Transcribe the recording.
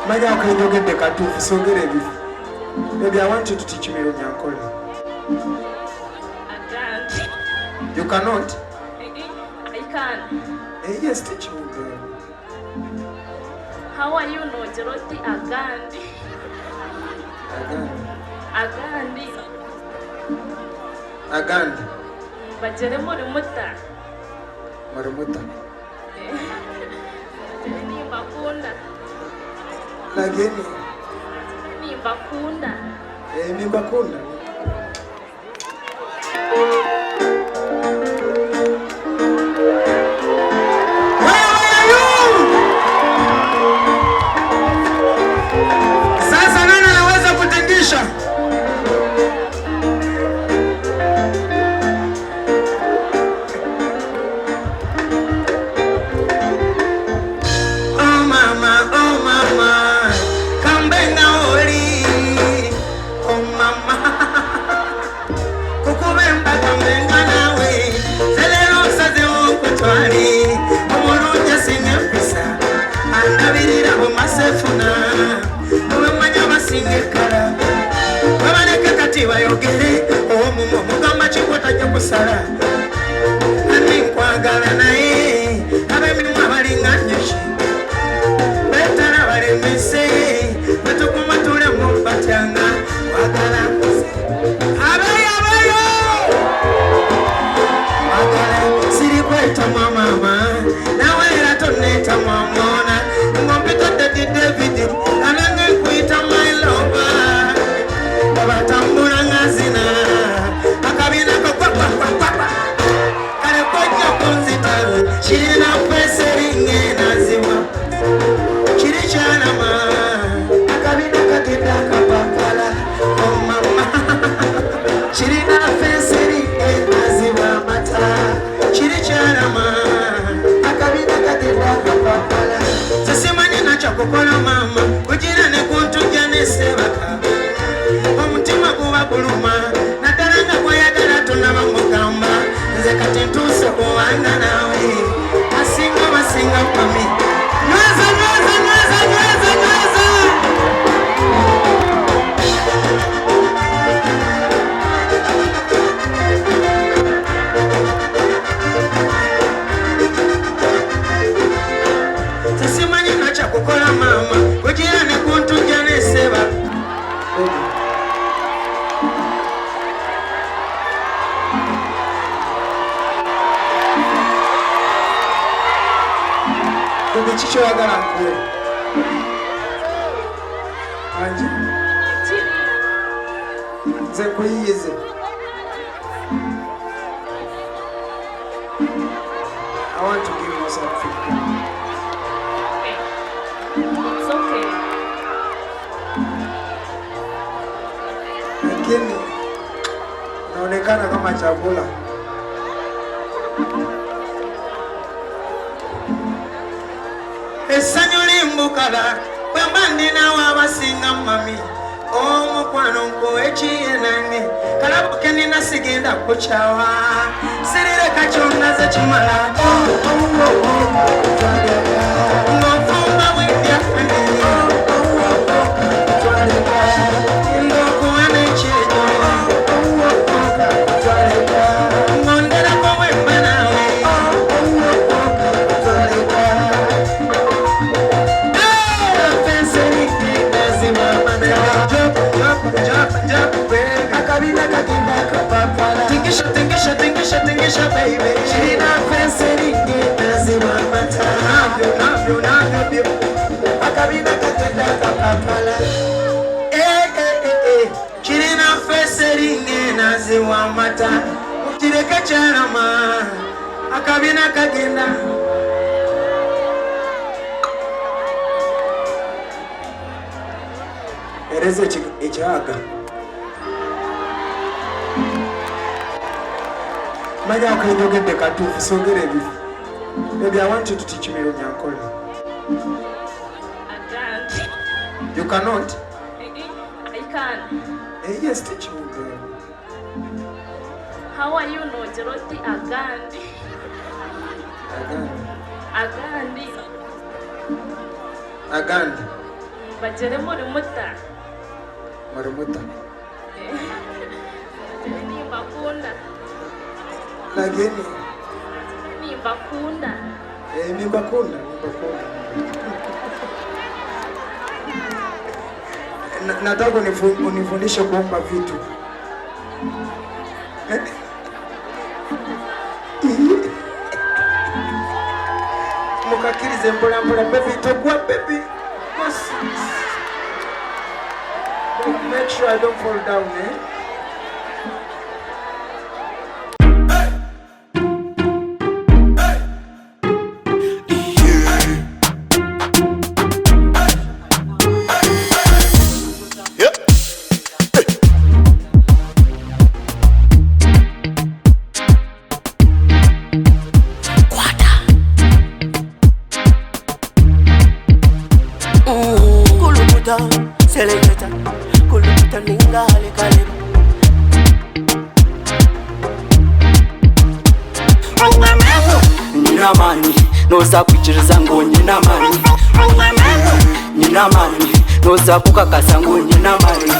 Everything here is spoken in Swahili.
Manya ukayogedde katuufu sogera ebifu. Baby, I want you to teach me Runyankore. I can't. You cannot? I can. Yes, teach me, baby. How are you no Jeroti Agandi? Agandi. Agandi. Bajere Murimuta. Murimuta. Ni Bakunda. Lageni. Ni Bakunda. Ni Bakunda. Sasa nani anaweza kutingisha? Sara ani nkwagala naye abemimu abalinganyuki betala balemese betukuma tulemu batyanga kwagala abayo agala siri kwetamwa mama nawe era tonnetamwa mwana ngompitodde David anange nkwita my lover babatambula ngazina akabina Chirina peseringe naziwa Chirichana ma akabina katenda kapapala oh mama Chirina peseringe naziwa mata Chirichana ma akabina katenda kapapala Sasimani na chakokola mama kujira ne kuntuja ne sebaka omutima kuba kuluma natalanga kwayagala tunaba mugamba nze kati ntuse kuwanga nawe asinga basinga kwami nyweza sasimanyi nacha kukola mama kugira ne kuntuja ne seba Chicho yagala nkole Anji Nze kuyiyize I want to give you something. It's okay. Lakini naonekana kama chakula. Esanyu limbukala bwembandi nawe abasinga mami omukwano nkuwekiye nange kalabuke nina sigenda kukyawa sirireka kyonna ze kimala ng'ofumba bw'ebyaffe ng'okuwa n'ekyejo ng'onderako bwemba nawe Tingisha baby China fenseringi naziwa mata Navyo Akabina katenda kapapala China fenseringi naziwa mata Uchireka charama Akabina kagenda Ereze ichaga Manya ukayogedde katuufu sogera ebifu. Baby, I want you to teach me Runyankore. I can't. You cannot? I can. Yes, teach me, baby. How are you no Jeroti Agandi? Agandi. bajere muri muta. Muri muta. Ni bakunda. Nageni. Ni bakunda. Ni bakunda. Nataka unifundishe kuomba vitu. Mukakirize mpola baby, tokwa baby. Make sure I don't fall down, Selecta, kuluta ninga kale. Nina mani, noza kuchiriza ngo nina mani. Nina mani, noza kukakasa ngo nina mani.